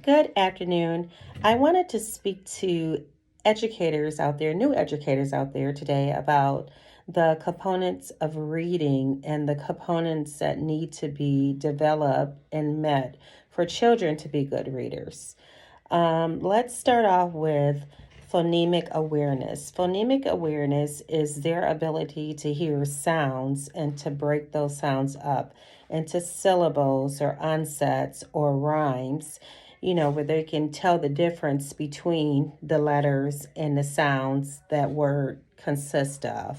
Good afternoon. I wanted to speak to educators out there, new educators out there today about the components of reading and the components that need to be developed and met for children to be good readers. Let's start off with phonemic awareness. Phonemic awareness is their ability to hear sounds and to break those sounds up into syllables or onsets or rhymes, where they can tell the difference between the letters and the sounds that word consists of.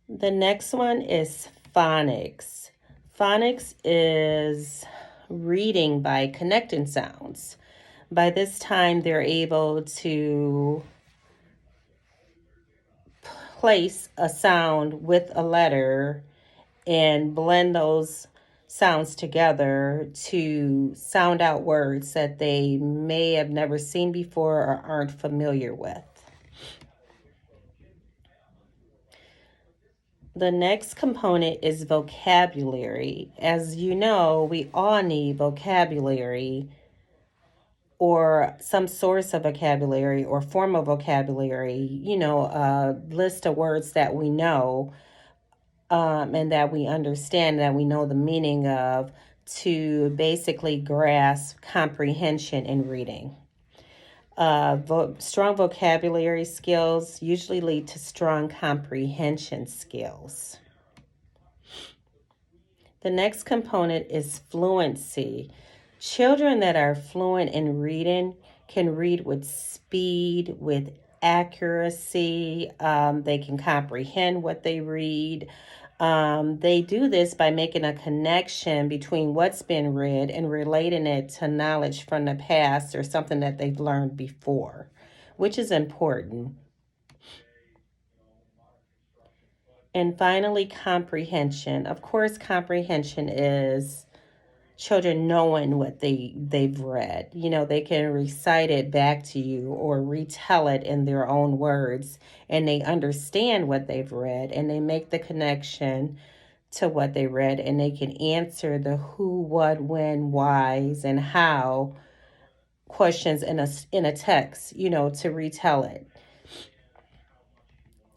The next one is phonics. Phonics is reading by connecting sounds. By this time, they're able to place a sound with a letter and blend those sounds together to sound out words that they may have never seen before or aren't familiar with. The next component is vocabulary. As you know, we all need vocabulary or some source of vocabulary or form of vocabulary, a list of words that we know and that we understand, that we know the meaning of, to basically grasp comprehension in reading. Strong vocabulary skills usually lead to strong comprehension skills. The next component is fluency. Children that are fluent in reading can read with speed, with accuracy. They can comprehend what they read. They do this by making a connection between what's been read and relating it to knowledge from the past or something that they've learned before, which is important. And finally, comprehension. Of course, comprehension is children knowing what they've read. They can recite it back to you or retell it in their own words, and they understand what they've read and they make the connection to what they read, and they can answer the who, what, when, whys, and how questions in a text, to retell it.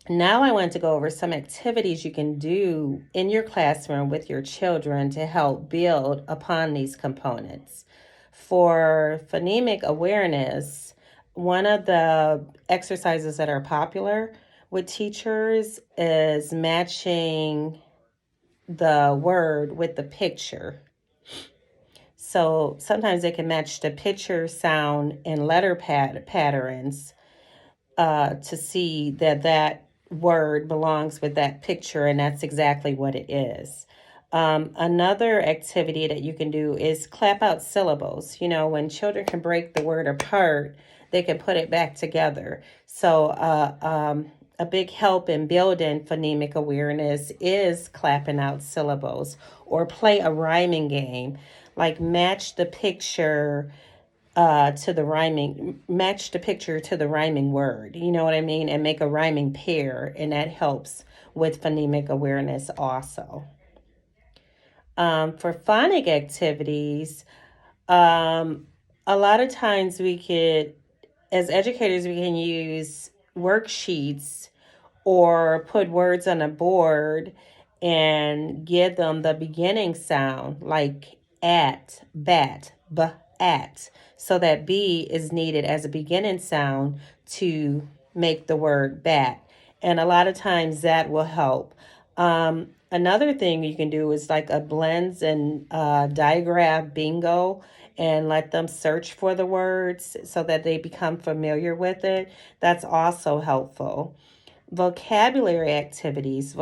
Now I want to go over some activities you can do in your classroom with your children to help build upon these components. For phonemic awareness, one of the exercises that are popular with teachers is matching the word with the picture. So sometimes they can match the picture, sound, and letter patterns to see that word belongs with that picture, and that's exactly what it is. Another activity that you can do is clap out syllables. When children can break the word apart, they can put it back together. So a big help in building phonemic awareness is clapping out syllables, or play a rhyming game, like match the picture match the picture to the rhyming word, you know what I mean, and make a rhyming pair, and that helps with phonemic awareness also. For phonic activities, a lot of times as educators, we can use worksheets or put words on a board and give them the beginning sound, like at, bat, b, at. So that B is needed as a beginning sound to make the word bat. And a lot of times that will help. Another thing you can do is like a blends and digraph bingo, and let them search for the words so that they become familiar with it. That's also helpful. Vocabulary activities,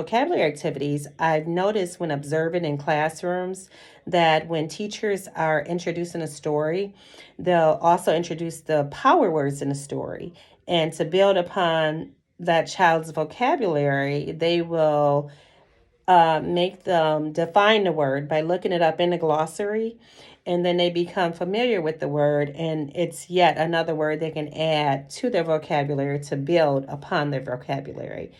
I've noticed when observing in classrooms that when teachers are introducing a story, they'll also introduce the power words in the story. And to build upon that child's vocabulary, they will make them define the word by looking it up in the glossary, and then they become familiar with the word, and it's yet another word they can add to their vocabulary to build upon their vocabulary.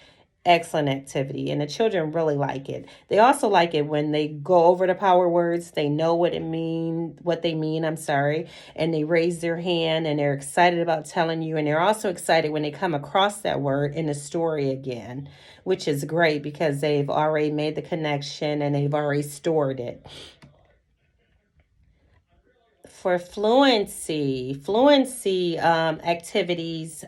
excellent activity, and the children really like it. They also like it when they go over the power words. They know what they mean, I'm sorry, and they raise their hand and they're excited about telling you, and they're also excited when they come across that word in the story again, which is great because they've already made the connection and they've already stored it. For fluency activities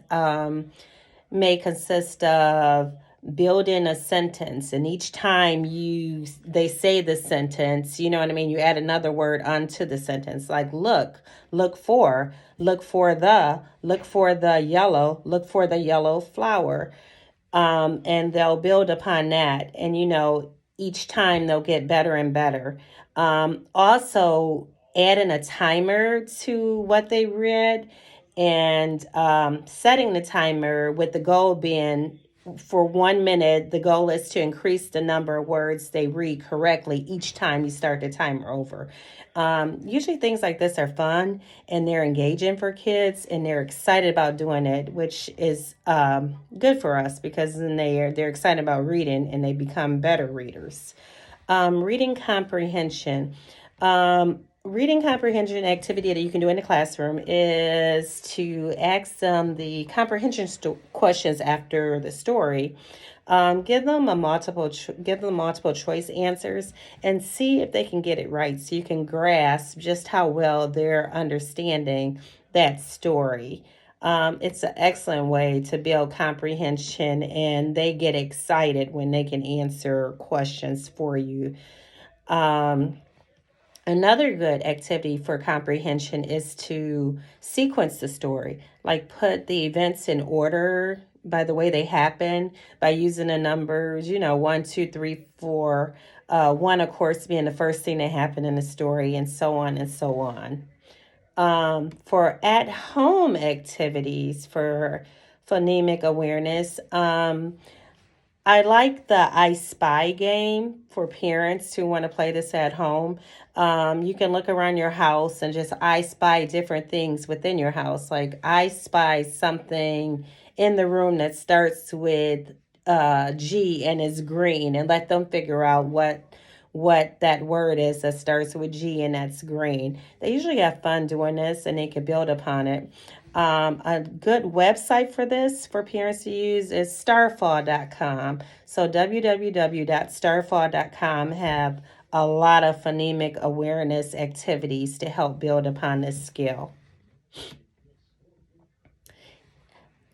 may consist of building a sentence, and each time they say the sentence, you know what I mean, you add another word onto the sentence, like look for, look for the yellow, look for the yellow flower. And they'll build upon that, and each time they'll get better and better. Also, adding a timer to what they read, and setting the timer with the goal being for 1 minute. The goal is to increase the number of words they read correctly each time you start the timer over. Usually things like this are fun and they're engaging for kids, and they're excited about doing it, which is good for us because then they're excited about reading and they become better readers. Reading comprehension. Reading comprehension activity that you can do in the classroom is to ask them the comprehension questions after the story. Give them multiple choice answers and see if they can get it right, so you can grasp just how well they're understanding that story. It's an excellent way to build comprehension, and they get excited when they can answer questions for you. Um, Another good activity for comprehension is to sequence the story, like put the events in order by the way they happen, by using the numbers, one, two, three, four. One, of course, being the first thing that happened in the story, and so on and so on. For at home activities for phonemic awareness, I like the I Spy game for parents who want to play this at home. You can look around your house and just I spy different things within your house. Like I spy something in the room that starts with G and is green, and let them figure out what that word is that starts with G and that's green. They usually have fun doing this and they can build upon it. A good website for this for parents to use is starfall.com. So www.starfall.com have a lot of phonemic awareness activities to help build upon this skill.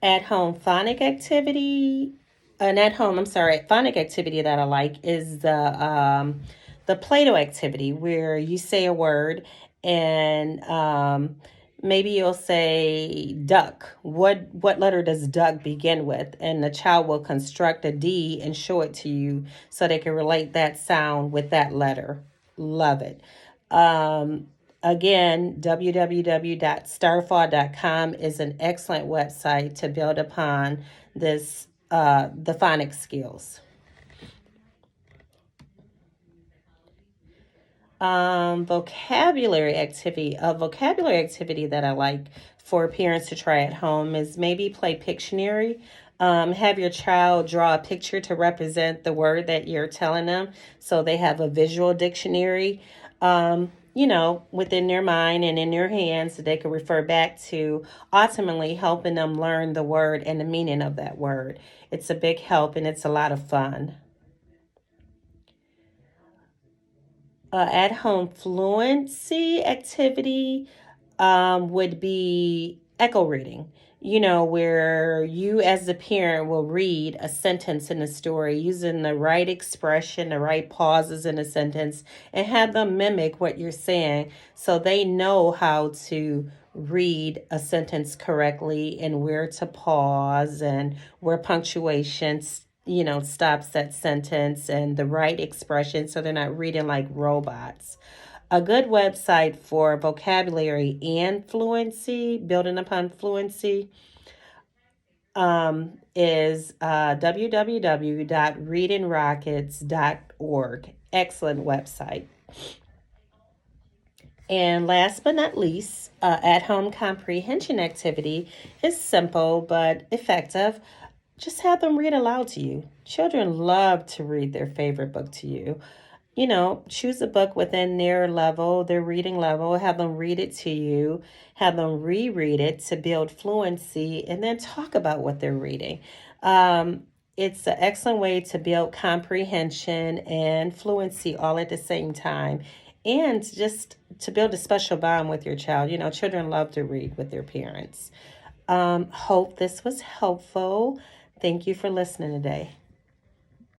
At home phonic activity, an at home, I'm sorry, phonic activity that I like is the Play-Doh activity, where you say a word, and maybe you'll say duck. What letter does duck begin with? And the child will construct a D and show it to you so they can relate that sound with that letter. Love it. Um, Again, www.starfall.com is an excellent website to build upon the phonics skills. Vocabulary activity. A vocabulary activity that I like for parents to try at home is maybe play Pictionary. Have your child draw a picture to represent the word that you're telling them, so they have a visual dictionary, within their mind and in their hands that they can refer back to, ultimately helping them learn the word and the meaning of that word. It's a big help and it's a lot of fun. At home fluency activity would be echo reading, where you as the parent will read a sentence in a story using the right expression, the right pauses in a sentence, and have them mimic what you're saying so they know how to read a sentence correctly and where to pause and where punctuation stops that sentence, and the right expression so they're not reading like robots. A good website for vocabulary and fluency, building upon fluency, is www.readingrockets.org. Excellent website. And last but not least, at home comprehension activity is simple but effective. just have them read aloud to you. Children love to read their favorite book to you. Choose a book within their reading level, have them read it to you, have them reread it to build fluency, and then talk about what they're reading. Um, it's an excellent way to build comprehension and fluency all at the same time, and just to build a special bond with your child. Children love to read with their parents. Hope this was helpful. Thank you for listening today.